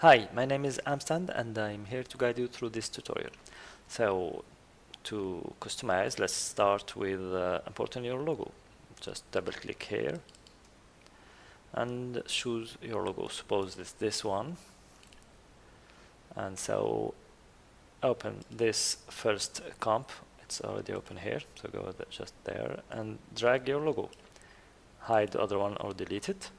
Hi, my name is Amstand and I'm here to guide you through this tutorial. So to customize, let's start with importing your logo. Just double click here and choose your logo. Suppose this one. And so open this first comp. It's already open here, so go just there and drag your logo. Hide the other one or delete it.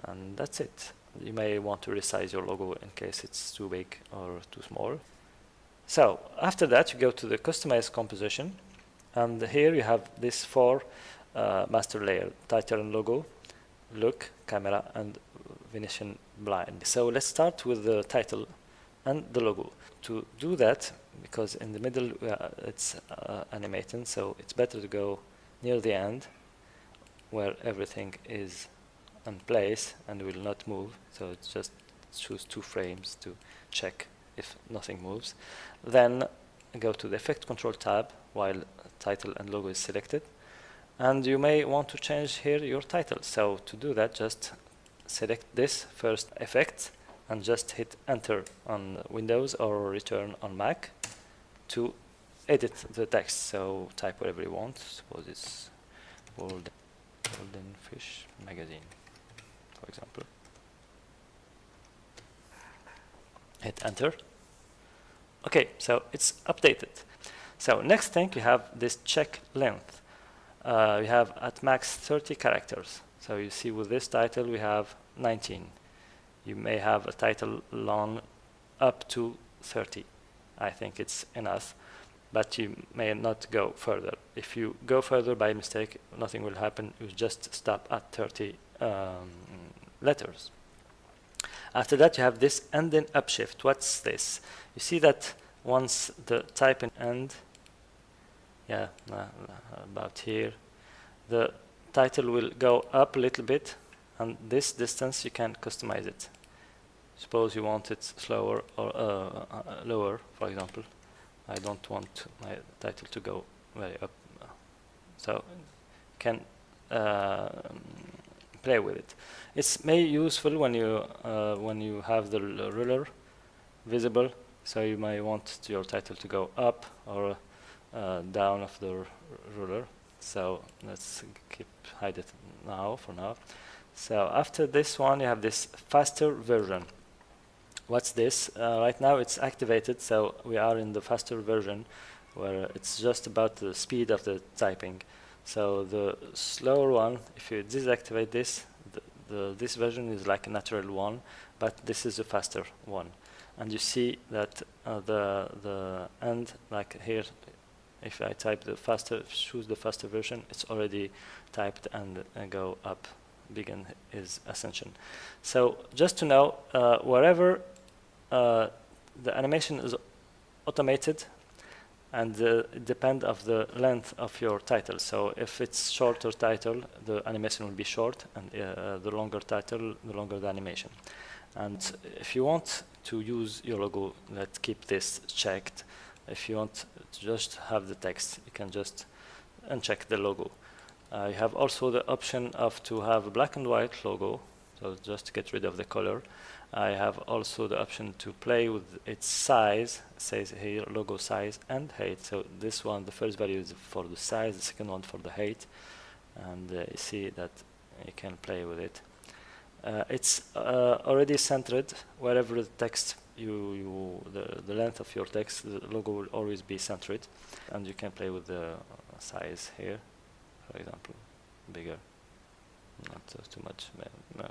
And that's it. You may want to resize your logo in case it's too big or too small. So after that, you go to the customize composition, and here you have these four master layer: title and logo, look, camera, and Venetian blind. So let's start with the title and the logo. To do that, because in the middle it's animating, so it's better to go near the end where everything is in place and will not move. So it's just choose 2 frames to check if nothing moves. Then go to the effect control tab while title and logo is selected, and you may want to change here your title. So to do that, just select this first effect and just hit enter on Windows or return on Mac to edit the text. So type whatever you want. Suppose it's golden fish magazine, for example. Hit enter. Okay, so it's updated. So next thing, you have this check length. We have at max 30 characters. So you see with this title we have 19. You may have a title long up to 30. I think it's enough, but you may not go further. If you go further by mistake, nothing will happen. You just stop at 30 letters. After that, you have this end in upshift. What's this? You see that once the type in end, about here, the title will go up a little bit, and this distance you can customize it. Suppose you want it slower or lower, for example. I don't want my title to go very up, so you can play with it. It's may useful when you have the ruler visible, so you may want your title to go up or down of the ruler. So let's hide it now for now. So after this one, you have this faster version. What's this? Right now it's activated, so we are in the faster version where it's just about the speed of the typing. So the slower one, if you deactivate this, this version is like a natural one, but this is a faster one. And you see that the end, like here, if I type the faster, choose the faster version, it's already typed and go up. Begin is Ascension. So just to know, wherever the animation is automated, and it depends of the length of your title. So if it's shorter title, the animation will be short, and the longer title, the longer the animation. And if you want to use your logo, let's keep this checked. If you want to just have the text, you can just uncheck the logo. You have also the option of to have a black and white logo, so just to get rid of the color. I have also the option to play with its size. It says here logo size and height. So this one, the first value is for the size, the second one for the height, and you see that you can play with it. It's already centered wherever the text the length of your text, the logo will always be centered, and you can play with the size here, for example, bigger, not too much.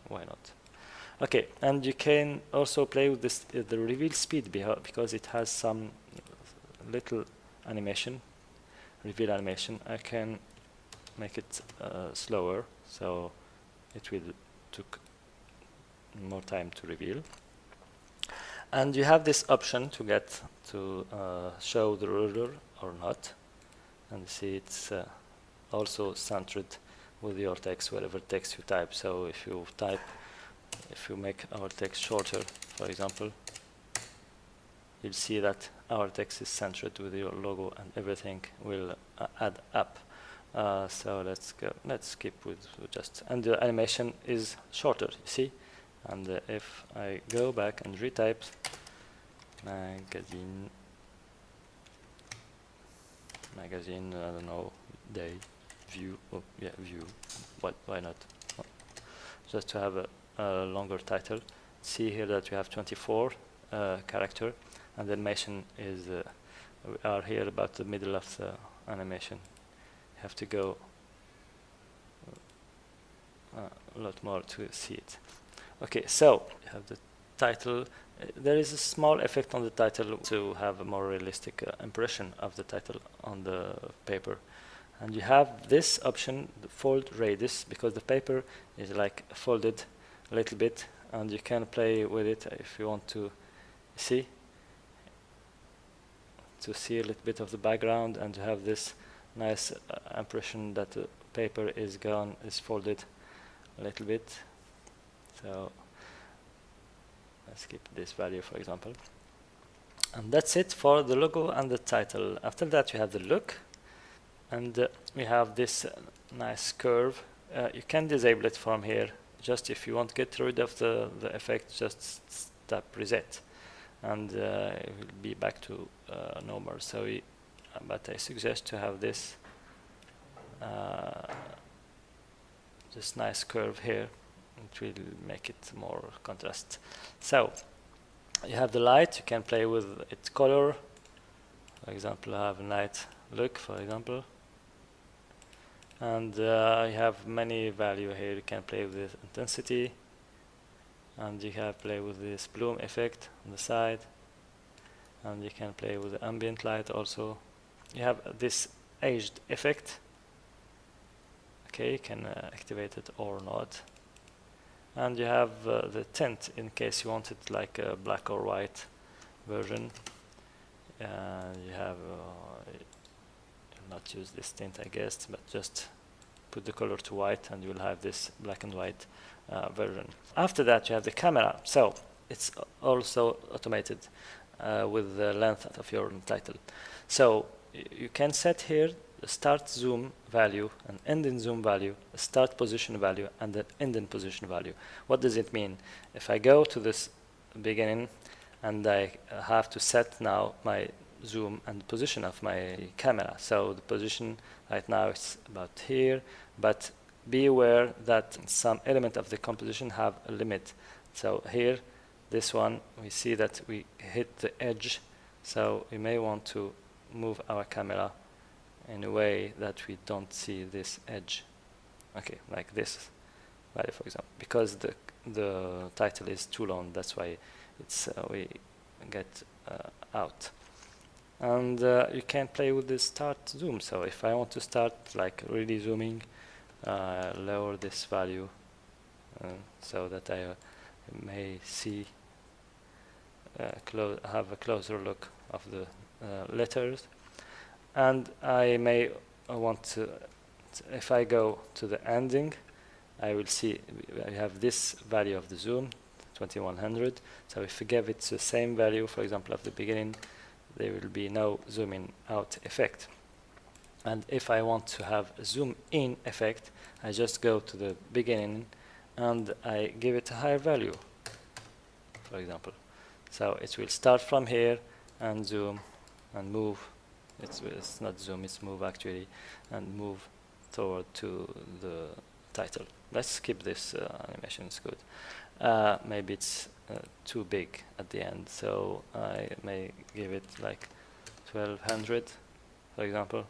Why not? Okay, and you can also play with this the reveal speed because it has some little animation, reveal animation. I can make it slower, so it will took more time to reveal. And you have this option to get to show the ruler or not, and see it's also centered with your text, whatever text you type. So if you make our text shorter, for example, you'll see that our text is centered with your logo and everything will add up. So let's skip with just, and the animation is shorter, you see? And if I go back and retype magazine, I don't know, day, view, oh yeah, view, why not? Oh, just to have a longer title. See here that we have 24 character, and the animation is, we are here about the middle of the animation. You have to go a lot more to see it. Okay, so you have the title. There is a small effect on the title to have a more realistic impression of the title on the paper. And you have this option, the fold radius, because the paper is like folded a little bit, and you can play with it if you want to see a little bit of the background, and to have this nice impression that the paper is folded a little bit. So let's keep this value, for example. And that's it for the logo and the title. After that, you have the look, and we have this nice curve. You can disable it from here. Just if you want to get rid of the effect, just tap reset, and it will be back to normal. So, but I suggest to have this this nice curve here. It will make it more contrast. So you have the light. You can play with its color. For example, I have a night look, for example, and you have many value here. You can play with the intensity, and you can play with this bloom effect on the side, and you can play with the ambient light also. You have this aged effect. Okay, you can activate it or not. And you have the tint in case you want it like a black or white version. You have not use this tint, I guess, but just put the color to white, and you will have this black and white version. After that, you have the camera. So it's also automated with the length of your title. So you can set here the start zoom value, an ending zoom value, a start position value, and an ending position value. What does it mean? If I go to this beginning, and I have to set now my zoom and position of my camera. So the position right now is about here, but be aware that some element of the composition have a limit. So here, this one, we see that we hit the edge, so we may want to move our camera in a way that we don't see this edge. Okay, like this value, for example, because the title is too long. That's why it's we get out. And you can play with the start zoom. So if I want to start like really zooming, lower this value so that I may see have a closer look of the letters. And I may want to, if I go to the ending, I will see I have this value of the zoom, 2100. So if I give it the same value, for example, of the beginning, there will be no zooming out effect. And if I want to have a zoom in effect, I just go to the beginning and I give it a higher value, for example. So it will start from here and zoom and move. It's not zoom, it's move actually, and move toward to the title. Let's skip this animation, it's good. Maybe it's too big at the end, so I may give it like 1200, for example.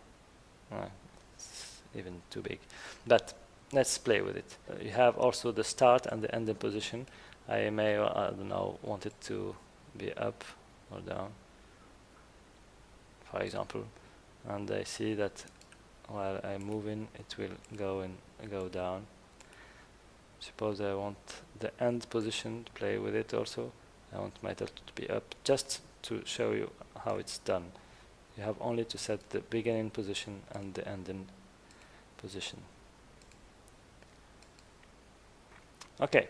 It's even too big, but let's play with it. You have also the start and the ending position. I may, I don't know, want it to be up or down, for example, and I see that while I'm moving it will go down. Suppose I want the end position to play with it also. I want my title to be up, just to show you how it's done. You have only to set the beginning position and the ending position. Okay,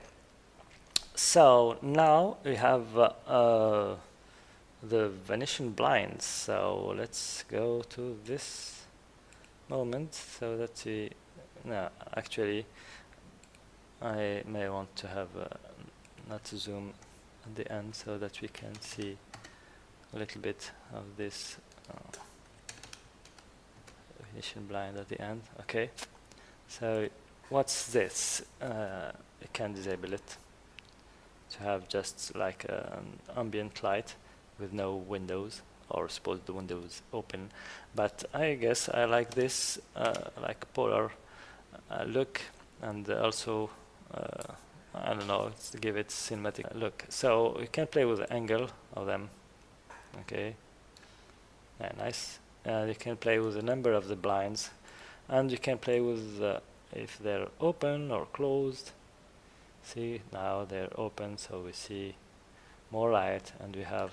so now we have the Venetian blinds. So let's go to this moment so that we, no, actually I may want to have not to zoom at the end so that we can see a little bit of this definition blind at the end. Okay, so what's this? You can disable it to have just like an ambient light with no windows, or suppose the windows open. But I guess I like this like polar look, and also I don't know, to give it cinematic look. So you can play with the angle of them. Okay, yeah, nice. You can play with the number of the blinds, and you can play with if they're open or closed. See, now they're open, so we see more light, and we have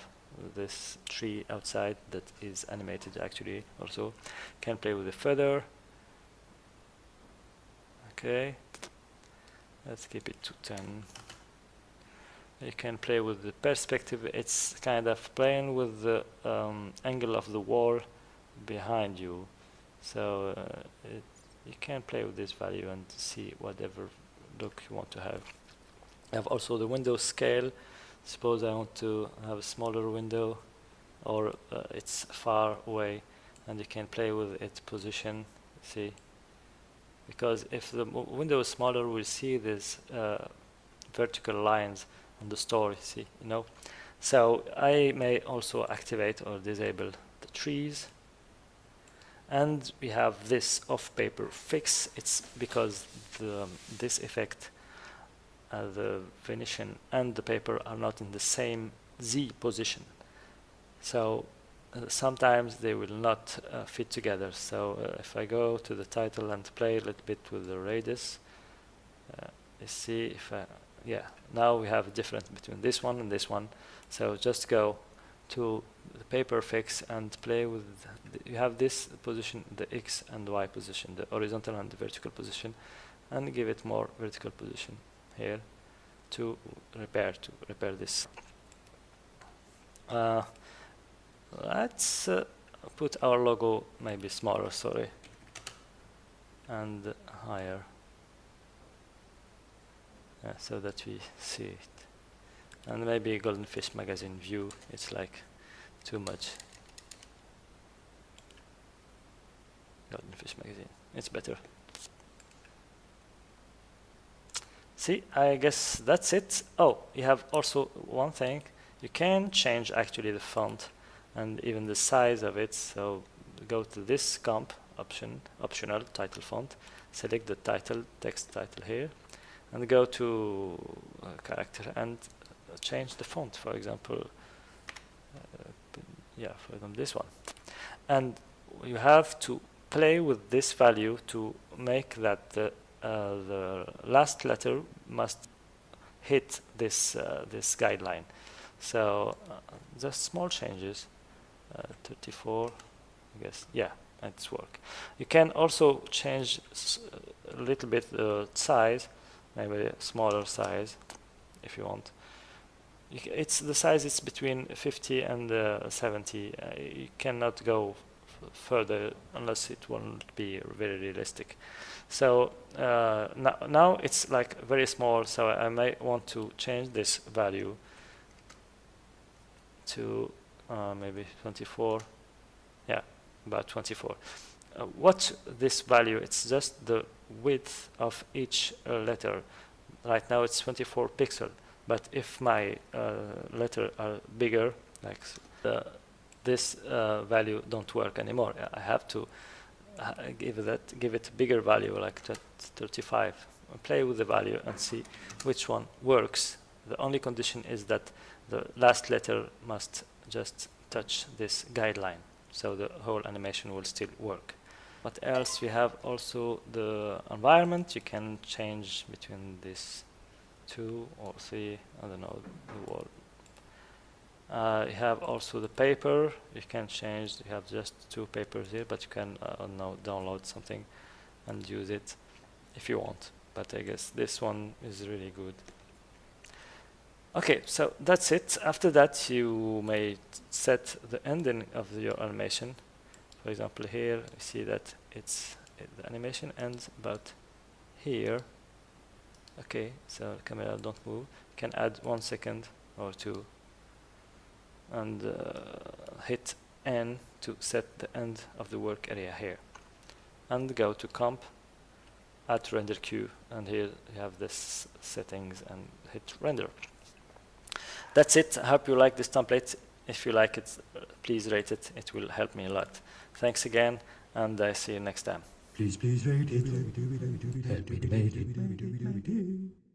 this tree outside that is animated actually. Also can play with the feather. Okay, let's keep it to 10. You can play with the perspective. It's kind of playing with the angle of the wall behind you, so you can play with this value and see whatever look you want to have. I have also the window scale. Suppose I want to have a smaller window, or it's far away, and you can play with its position. See, because if the window is smaller, we'll see these vertical lines on the story. See, you know. So I may also activate or disable the trees. And we have this off-paper fix. It's because this effect, the Venetian and the paper are not in the same Z position. So sometimes they will not fit together. So if I go to the title and play a little bit with the radius, you see if now we have a difference between this one and this one. So just go to the paper fix and play with you have this position, the X and Y position, the horizontal and the vertical position, and give it more vertical position here to repair this. Let's put our logo maybe smaller, sorry, and higher, so that we see it. And maybe Golden Fish magazine view, it's like too much. Golden Fish magazine, it's better. See, I guess that's it. Oh, you have also one thing. You can change actually the font and even the size of it. So go to this comp option, optional title font, select the title, text title here, and go to character and change the font, for example, for example this one. And you have to play with this value to make that the last letter must hit this this guideline. So just small changes, 34, I guess, yeah, it's work. You can also change a little bit the size, maybe a smaller size if you want. It's the size is between 50 and 70. You cannot go further unless it won't be very realistic. So now it's like very small, so I may want to change this value to maybe 24. Yeah, about 24. What's this value? It's just the width of each letter. Right now it's 24 pixels, but if my letter are bigger, like this value don't work anymore. I have to give it a bigger value, like 35. Play with the value and see which one works. The only condition is that the last letter must just touch this guideline, so the whole animation will still work. What else? We have also the environment. You can change between these 2 or 3, I don't know, the wall. You have also the paper. You can change. You have just 2 papers here, but you can now download something and use it if you want. But I guess this one is really good. Okay, so that's it. After that, you may set the ending of your animation. For example, here you see that the animation ends about here. Okay, so the camera don't move. You can add 1 second or 2, and hit N to set the end of the work area here, and go to comp, add render queue, and here you have this settings, and hit render. That's it. I hope you like this template. If you like it, please rate it. It will help me a lot. Thanks again, and I see you next time. Please rate it. Help me to make it.